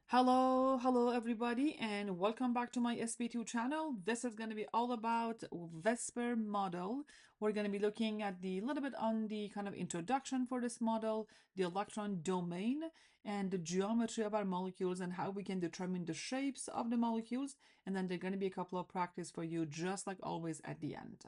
Hello everybody, and welcome back to my SP2 channel. This is going to be all about VSEPR model. We're going to be looking at the little bit on the kind of introduction for this model, the electron domain, and the geometry of our molecules and how we can determine the shapes of the molecules. And then there's going to be a couple of practice for you, just like always at the end.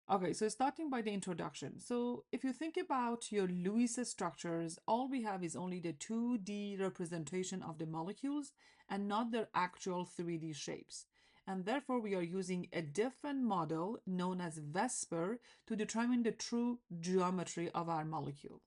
Okay, so starting by the introduction. So if you think about your Lewis structures, all we have is only the 2D representation of the molecules and not their actual 3D shapes. And therefore, we are using a different model known as VSEPR to determine the true geometry of our molecule.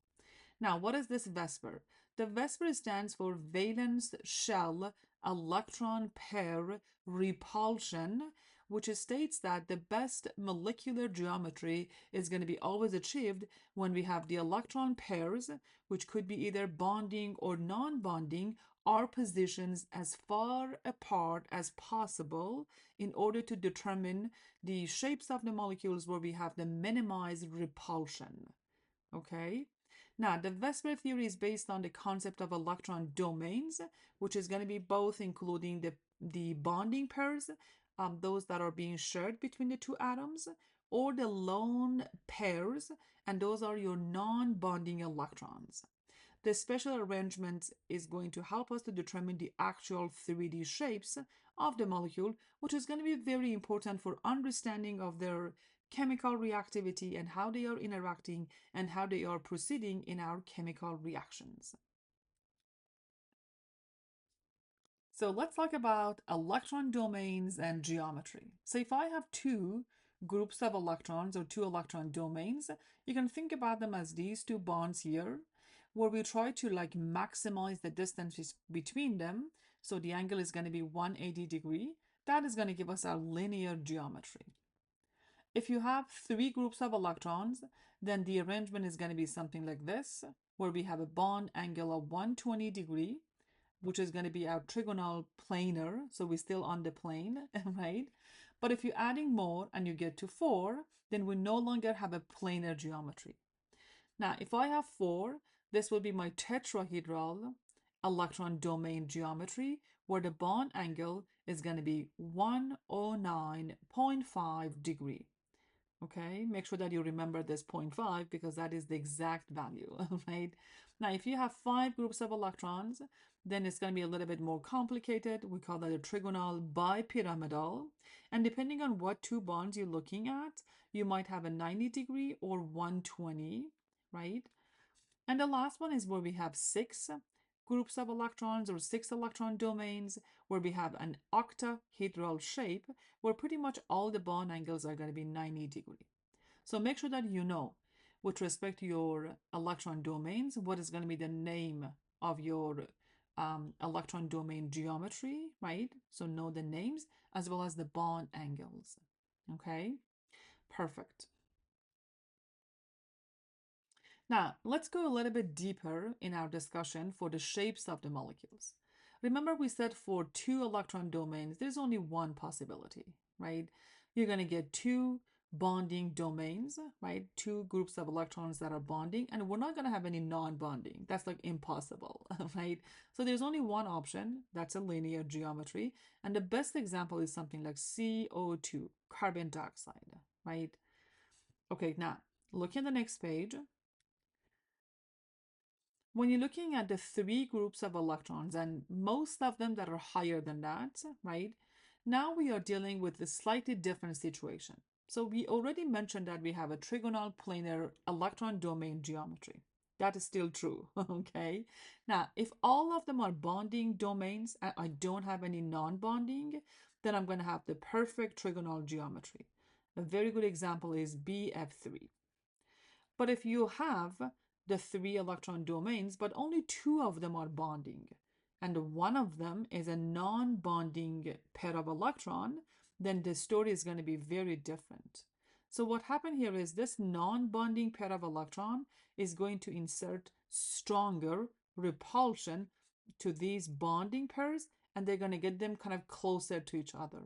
Now, what is this VSEPR? The VSEPR stands for valence shell electron pair repulsion, which states that the best molecular geometry is going to be always achieved when we have the electron pairs, which could be either bonding or non-bonding, are positions as far apart as possible in order to determine the shapes of the molecules where we have the minimized repulsion. Okay? Now, the VSEPR theory is based on the concept of electron domains, which is going to be both including the bonding pairs, those that are being shared between the two atoms, or the lone pairs, and those are your non-bonding electrons. The special arrangement is going to help us to determine the actual 3D shapes of the molecule, which is going to be very important for understanding of their chemical reactivity and how they are interacting and how they are proceeding in our chemical reactions. So let's talk about electron domains and geometry. So if I have two groups of electrons or two electron domains, you can think about them as these two bonds here, where we try to like maximize the distance between them. So the angle is going to be 180 degree. That is going to give us our linear geometry. If you have three groups of electrons, then the arrangement is going to be something like this, where we have a bond angle of 120 degree, which is going to be our trigonal planar. So we're still on the plane, right? But if you're adding more and you get to 4, then we no longer have a planar geometry. Now, if I have 4, this will be my tetrahedral electron domain geometry, where the bond angle is going to be 109.5 degree. Okay, make sure that you remember this 0.5 because that is the exact value, right? Now, if you have 5 groups of electrons, then it's going to be a little bit more complicated. We call that a trigonal bipyramidal. And depending on what two bonds you're looking at, you might have a 90 degree or 120, right? And the last one is where we have 6 groups of electrons or 6 electron domains, where we have an octahedral shape, where pretty much all the bond angles are going to be 90 degree. So make sure that you know, with respect to your electron domains, what is going to be the name of your electron domain geometry, right? So know the names as well as the bond angles. Okay, perfect. Now, let's go a little bit deeper in our discussion for the shapes of the molecules. Remember, we said for two electron domains, there's only one possibility, right? You're going to get two bonding domains, right? Two groups of electrons that are bonding, and we're not going to have any non-bonding. That's like impossible, right? So there's only one option. That's a linear geometry. And the best example is something like CO2, carbon dioxide, right? Okay, now look at the next page. When you're looking at the 3 groups of electrons, and most of them that are higher than that, right? Now we are dealing with a slightly different situation. So we already mentioned that we have a trigonal planar electron domain geometry. That is still true, okay? Now, if all of them are bonding domains and I don't have any non-bonding, then I'm going to have the perfect trigonal geometry. A very good example is BF3. But if you have the 3 electron domains, but only 2 of them are bonding, and one of them is a non-bonding pair of electron, then the story is going to be very different. So what happened here is this non-bonding pair of electron is going to insert stronger repulsion to these bonding pairs, and they're going to get them kind of closer to each other,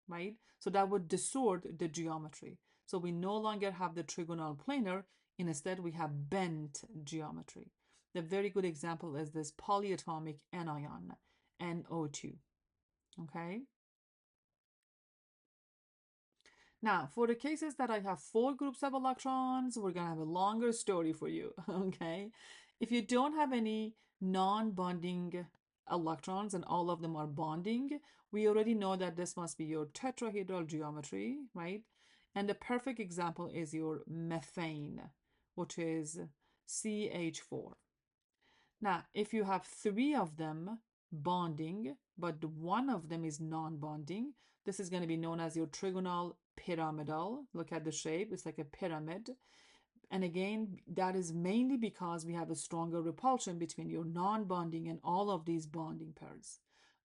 right? So that would distort the geometry. So we no longer have the trigonal planar. Instead, we have bent geometry. The very good example is this polyatomic anion, NO2. Okay. Now, for the cases that I have four groups of electrons, we're going to have a longer story for you, okay? If you don't have any non-bonding electrons and all of them are bonding, we already know that this must be your tetrahedral geometry, right? And the perfect example is your methane, which is CH4. Now, if you have three of them bonding, but one of them is non-bonding, this is going to be known as your trigonal pyramidal. Look at the shape, it's like a pyramid. And again, that is mainly because we have a stronger repulsion between your non-bonding and all of these bonding pairs.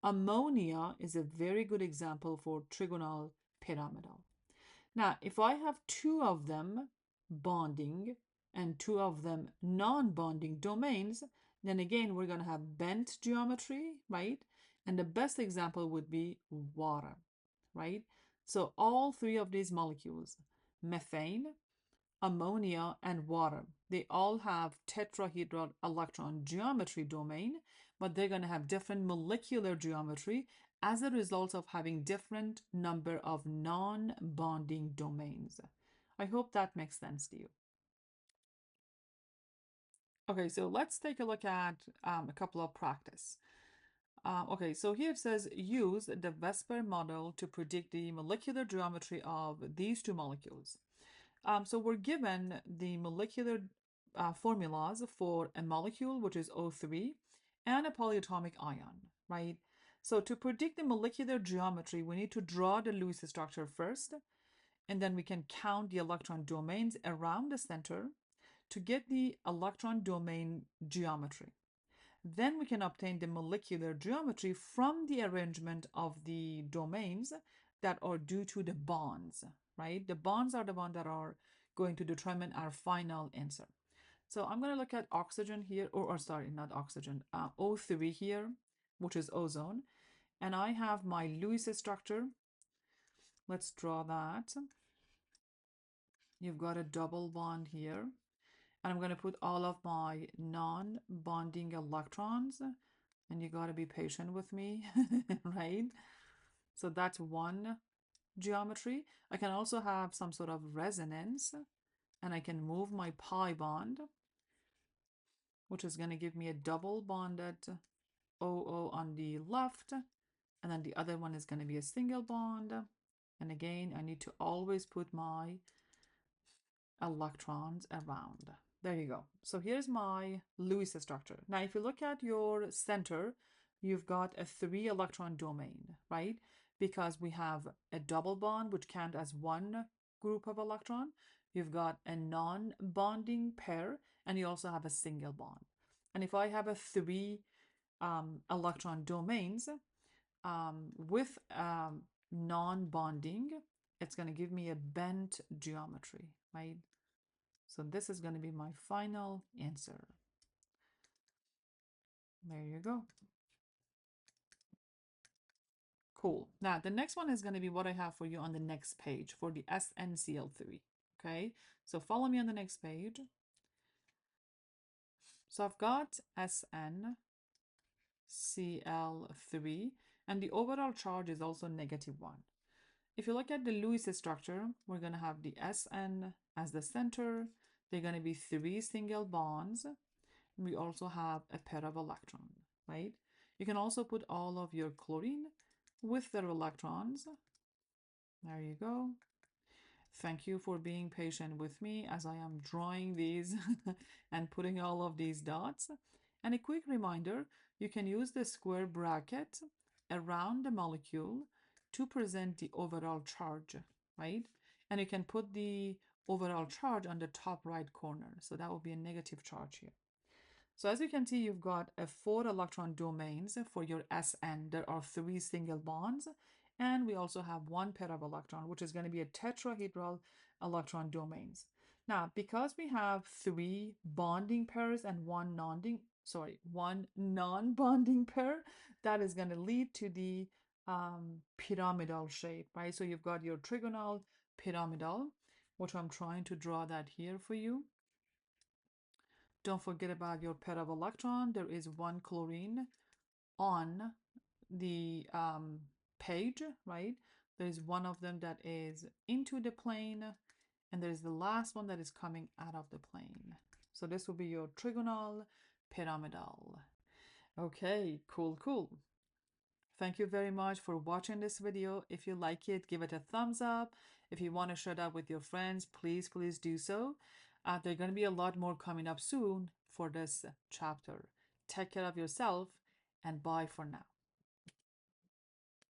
Ammonia is a very good example for trigonal pyramidal. Now, if I have two of them bonding and two of them non-bonding domains, then again, we're going to have bent geometry, right? And the best example would be water, right? So all three of these molecules, methane, ammonia, and water, they all have tetrahedral electron geometry domain, but they're going to have different molecular geometry as a result of having different number of non-bonding domains. I hope that makes sense to you. Okay, so let's take a look at a couple of practice. Okay, so here it says use the VSEPR model to predict the molecular geometry of these two molecules. So we're given the molecular formulas for a molecule, which is O3, and a polyatomic ion, right? So to predict the molecular geometry, we need to draw the Lewis structure first, and then we can count the electron domains around the center to get the electron domain geometry. Then we can obtain the molecular geometry from the arrangement of the domains that are due to the bonds, right? The bonds are the ones that are going to determine our final answer. So I'm going to look at oxygen here, or sorry, not oxygen, O3 here, which is ozone. And I have my Lewis structure. Let's draw that. You've got a double bond here. And I'm going to put all of my non-bonding electrons. And you got to be patient with me, right? So that's one geometry. I can also have some sort of resonance. And I can move my pi bond, which is going to give me a double bonded OO on the left. And then the other one is going to be a single bond. And again, I need to always put my electrons around. There you go. So here's my Lewis structure. Now, if you look at your center, you've got a 3 electron domain, right? Because we have a double bond, which count as one group of electron. You've got a non-bonding pair, and you also have a single bond. And if I have a 3 electron domains with non-bonding, it's going to give me a bent geometry, right? So this is going to be my final answer. There you go. Cool. Now, the next one is going to be what I have for you on the next page for the SNCl3. Okay, so follow me on the next page. So I've got SNCl3, and the overall charge is also -1. If you look at the Lewis structure, we're going to have the Sn as the center. They're going to be 3 single bonds. We also have a pair of electrons, right? You can also put all of your chlorine with their electrons. There you go. Thank you for being patient with me as I am drawing these and putting all of these dots. And a quick reminder, you can use the square bracket around the molecule to present the overall charge, right? And you can put the overall charge on the top right corner. So that will be a negative charge here. So as you can see, you've got a 4 electron domains for your Sn. There are 3 single bonds, and we also have 1 pair of electron, which is going to be a tetrahedral electron domains. Now, because we have 3 bonding pairs and one non-bonding pair, that is going to lead to the pyramidal shape, right? So you've got your trigonal pyramidal, which I'm trying to draw that here for you. Don't forget about your pair of electron. There is one chlorine on the page, right? There is one of them that is into the plane, and there is the last one that is coming out of the plane. So this will be your trigonal pyramidal. Okay, cool, cool. Thank you very much for watching this video. If you like it, give it a thumbs up. If you want to share that with your friends, please do so. There are going to be a lot more coming up soon for this chapter. Take care of yourself, and bye for now.